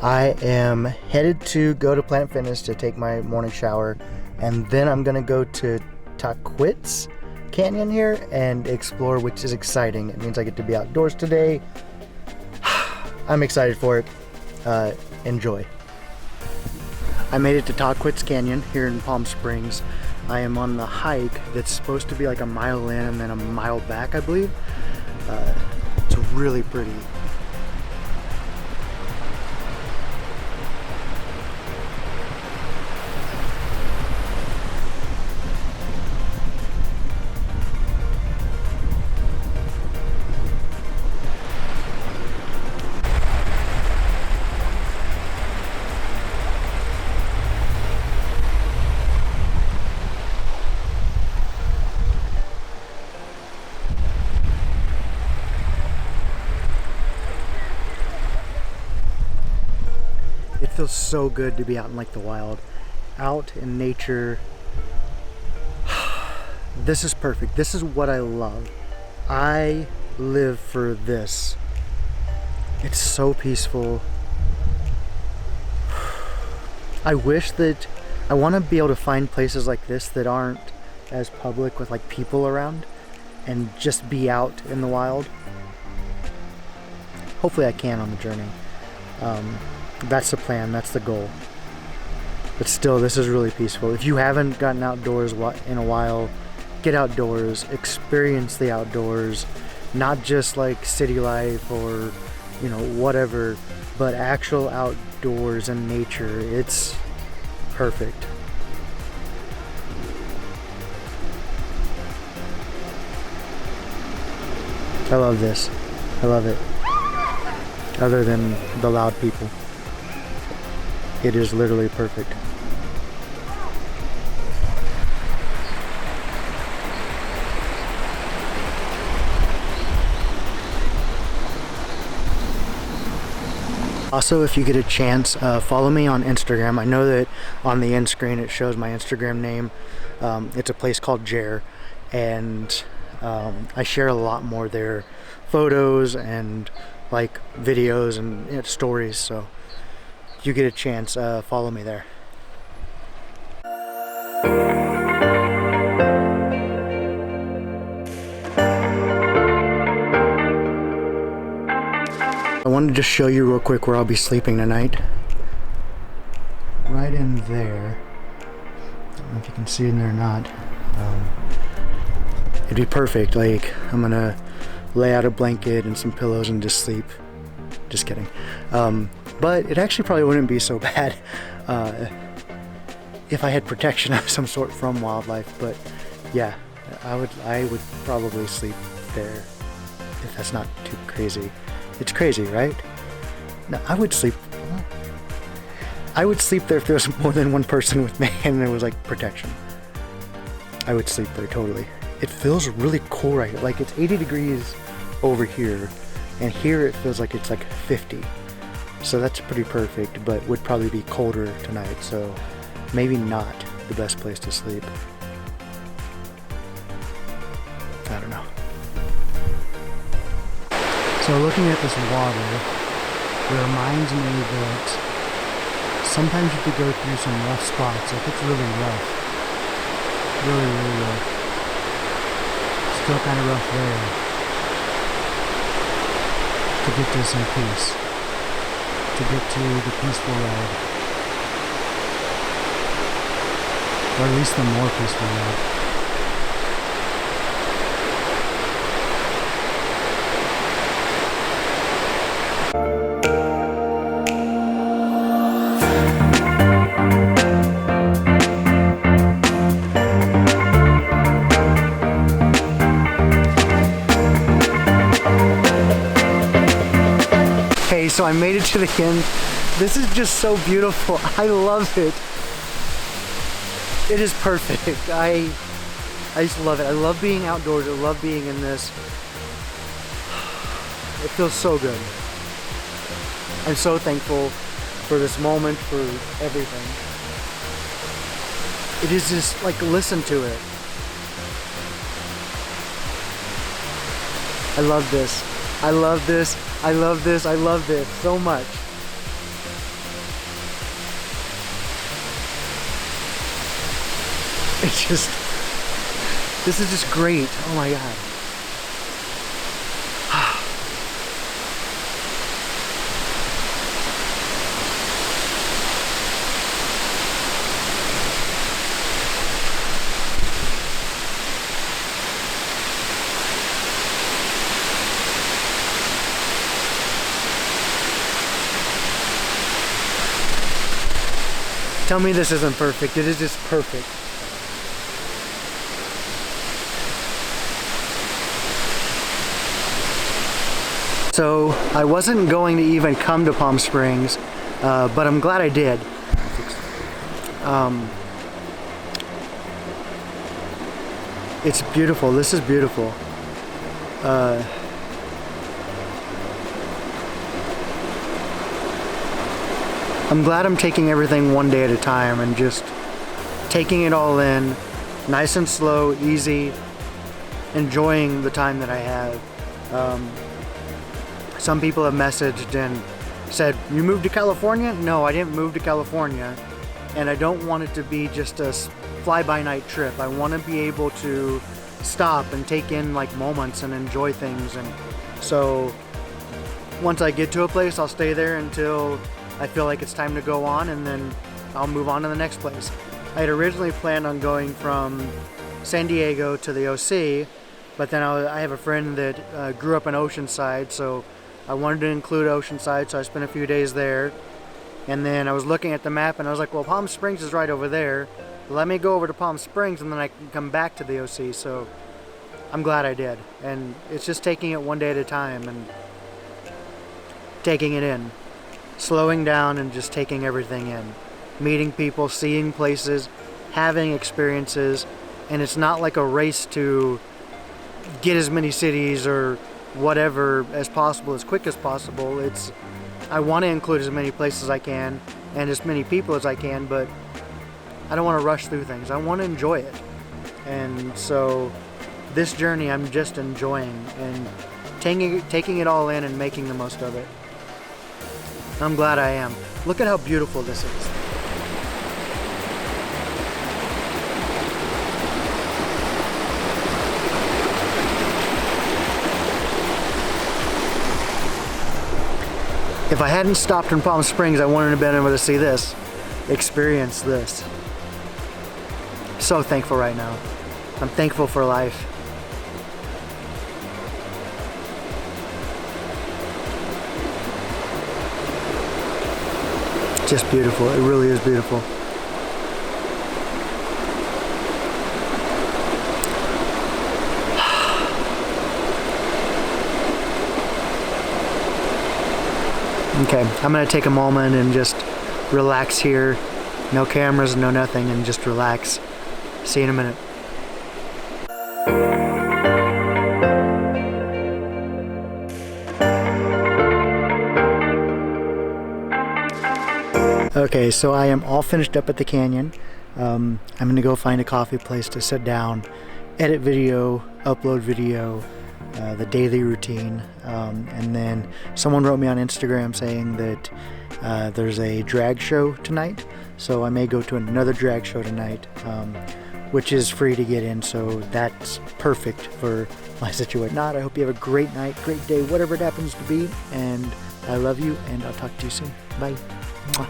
I am headed to go to Planet Fitness to take my morning shower, and then I'm gonna go to Tahquitz Canyon here and explore, which is exciting. It means I get to be outdoors today. I'm excited for it. Enjoy. I made it to Tahquitz Canyon here in Palm Springs. I am on the hike that's supposed to be like a mile in and then a mile back, I believe. It's really pretty. It feels so good to be out in like the wild, out in nature. This is perfect. This is what I love. I live for this. It's so peaceful. I wish that I want to be able to find places like this that aren't as public with like people around and just be out in the wild. Hopefully I can on the journey. That's the plan, that's the goal. But still, this is really peaceful. If you haven't gotten outdoors in a while, get outdoors, experience the outdoors, not just like city life or, you know, whatever, but actual outdoors and nature. It's perfect. I love this. I love it. Other than the loud people. It is literally perfect. Also, if you get a chance, follow me on Instagram. I know that on the end screen it shows my Instagram name. It's a place called Jer, and I share a lot more there. Photos and like videos and stories, so if you get a chance, follow me there. I wanted to just show you real quick where I'll be sleeping tonight. Right in there. I don't know if you can see in there or not. It'd be perfect. Like, I'm gonna lay out a blanket and some pillows and just sleep. Just kidding. But it actually probably wouldn't be so bad if I had protection of some sort from wildlife. But yeah, I would probably sleep there if that's not too crazy. It's crazy, right? No, I would sleep there if there was more than one person with me and there was like protection. I would sleep there totally. It feels really cool right here. Like, it's 80 degrees over here, and here it feels like it's like 50. So that's pretty perfect, but would probably be colder tonight, so maybe not the best place to sleep. I don't know. So looking at this water, it reminds me that sometimes you could go through some rough spots. Like, it's really rough. Really, really rough. Still kind of rough there. To get to some peace. To get to the peaceful ride. Or at least the more peaceful ride. So I made it to the end. This is just so beautiful. I love it. It is perfect. I just love it. I love being outdoors. I love being in this. It feels so good. I'm so thankful for this moment, for everything. It is just like, listen to it. I love this. I love this. I love this. I love this so much. It's just, this is just great. Oh my God. Tell me this isn't perfect. It is just perfect. So I wasn't going to even come to Palm Springs, but I'm glad I did. It's beautiful. This is beautiful. I'm glad I'm taking everything one day at a time and just taking it all in, nice and slow, easy, enjoying the time that I have. Some people have messaged and said, "You moved to California?" No, I didn't move to California, and I don't want it to be just a fly-by-night trip. I want to be able to stop and take in like moments and enjoy things. And so once I get to a place, I'll stay there until I feel like it's time to go on, and then I'll move on to the next place. I had originally planned on going from San Diego to the OC, but then I have a friend that grew up in Oceanside, so I wanted to include Oceanside, so I spent a few days there. And then I was looking at the map and I was like, well, Palm Springs is right over there. Let me go over to Palm Springs and then I can come back to the OC. So I'm glad I did. And it's just taking it one day at a time and taking it in. Slowing down and just taking everything in. Meeting people, seeing places, having experiences. And it's not like a race to get as many cities or whatever as possible, as quick as possible. It's, I want to include as many places as I can and as many people as I can, but I don't want to rush through things. I want to enjoy it. And so this journey I'm just enjoying and taking it all in and making the most of it. I'm glad I am. Look at how beautiful this is. If I hadn't stopped in Palm Springs, I wouldn't have been able to see this, experience this. So thankful right now. I'm thankful for life. Just beautiful. It really is beautiful. Okay, I'm gonna take a moment and just relax here. No cameras, no nothing, and just relax. See you in a minute. Okay, so I am all finished up at the canyon. I'm gonna go find a coffee place to sit down, edit video, upload video, the daily routine, and then someone wrote me on Instagram saying that there's a drag show tonight, so I may go to another drag show tonight, which is free to get in, so that's perfect for my situation. Not, I hope you have a great night, great day, whatever it happens to be, and I love you, and I'll talk to you soon. Bye. Mwah.